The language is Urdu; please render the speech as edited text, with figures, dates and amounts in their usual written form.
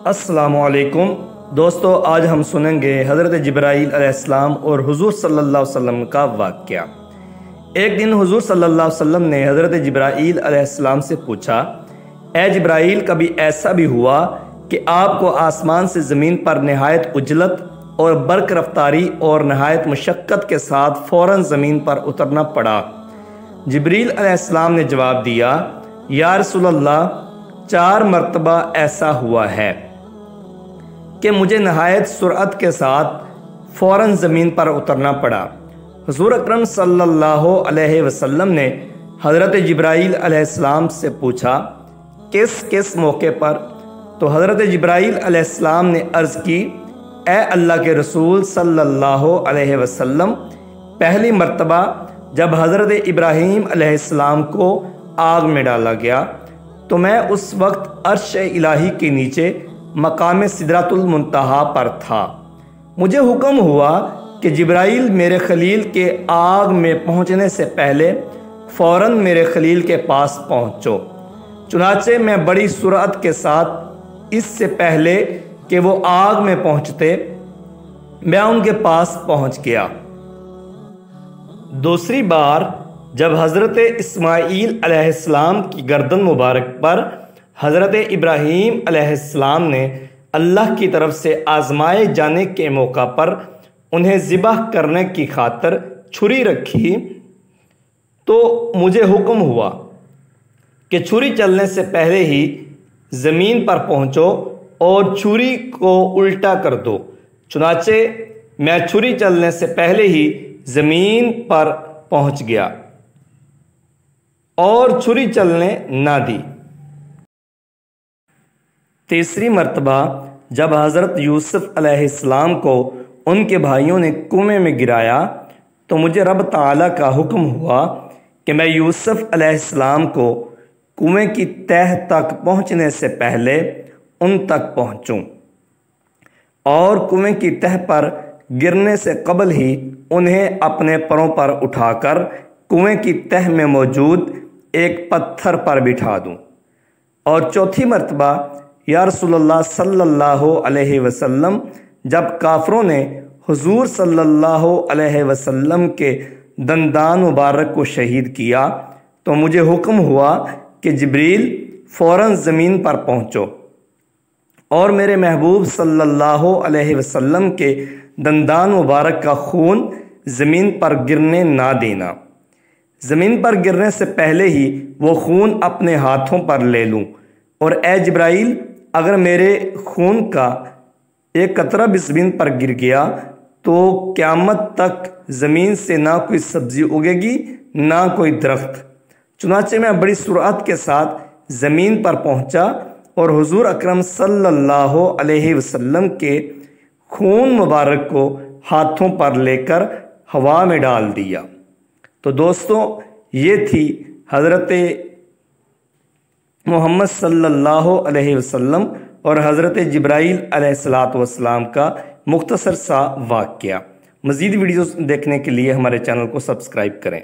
السلام علیکم دوستو، آج ہم سنیں گے حضرت جبرائیل علیہ السلام اور حضور صلی اللہ علیہ وسلم کا واقعہ۔ ایک دن حضور صلی اللہ علیہ وسلم نے حضرت جبرائیل علیہ السلام سے پوچھا، اے جبرائیل، کبھی ایسا بھی ہوا کہ آپ کو آسمان سے زمین پر نہایت عجلت اور برق رفتاری اور نہایت مشقت کے ساتھ فوراً زمین پر اترنا پڑا؟ جبرائیل علیہ السلام نے جواب دیا، یا رسول اللہ، 4 مرتبہ ایسا ہوا ہے کہ مجھے نہایت سرعت کے ساتھ فوراً زمین پر اترنا پڑا۔ حضور اکرم صلی اللہ علیہ وسلم نے حضرت جبرائیل علیہ السلام سے پوچھا، کس کس موقع پر؟ تو حضرت جبرائیل علیہ السلام نے عرض کی، اے اللہ کے رسول صلی اللہ علیہ وسلم، پہلی مرتبہ جب حضرت ابراہیم علیہ السلام کو آگ میں ڈالا گیا تو میں اس وقت عرش الہی کے نیچے مقام سدرۃ المنتہا پر تھا۔ مجھے حکم ہوا کہ جبرائیل میرے خلیل کے آگ میں پہنچنے سے پہلے فوراً میرے خلیل کے پاس پہنچو۔ چنانچہ میں بڑی سرعت کے ساتھ اس سے پہلے کہ وہ آگ میں پہنچتے میں ان کے پاس پہنچ گیا۔ دوسری بار جب حضرت اسماعیل علیہ السلام کی گردن مبارک پر حضرت ابراہیم علیہ السلام نے اللہ کی طرف سے آزمائے جانے کے موقع پر انہیں ذبح کرنے کی خاطر چھری رکھی تو مجھے حکم ہوا کہ چھری چلنے سے پہلے ہی زمین پر پہنچو اور چھری کو الٹا کر دو۔ چنانچہ میں چھری چلنے سے پہلے ہی زمین پر پہنچ گیا اور چھری چلنے نہ دی۔ تیسری مرتبہ جب حضرت یوسف علیہ السلام کو ان کے بھائیوں نے کنویں میں گرایا تو مجھے رب تعالیٰ کا حکم ہوا کہ میں یوسف علیہ السلام کو کنویں کی تہہ تک پہنچنے سے پہلے ان تک پہنچوں اور کنویں کی تہہ پر گرنے سے قبل ہی انہیں اپنے پروں پر اٹھا کر کنویں کی تہہ میں موجود ایک پتھر پر بٹھا دوں۔ اور چوتھی مرتبہ یا رسول اللہ صلی اللہ علیہ وسلم، جب کافروں نے حضور صلی اللہ علیہ وسلم کے دندان مبارک کو شہید کیا تو مجھے حکم ہوا کہ جبریل فوراً زمین پر پہنچو اور میرے محبوب صلی اللہ علیہ وسلم کے دندان مبارک کا خون زمین پر گرنے نہ دینا۔ زمین پر گرنے سے پہلے ہی وہ خون اپنے ہاتھوں پر لے لوں، اور اے جبرائیل، اگر میرے خون کا ایک قطرہ بھی زمین پر گر گیا تو قیامت تک زمین سے نہ کوئی سبزی اگے گی نہ کوئی درخت۔ چنانچہ میں بڑی سرعت کے ساتھ زمین پر پہنچا اور حضور اکرم صلی اللہ علیہ وسلم کے خون مبارک کو ہاتھوں پر لے کر ہوا میں ڈال دیا۔ تو دوستو، یہ تھی حضرت محمد صلی اللہ علیہ وسلم اور حضرت جبرائیل علیہ السلام کا مختصر سا واقعہ۔ مزید ویڈیوز دیکھنے کے لیے ہمارے چینل کو سبسکرائب کریں۔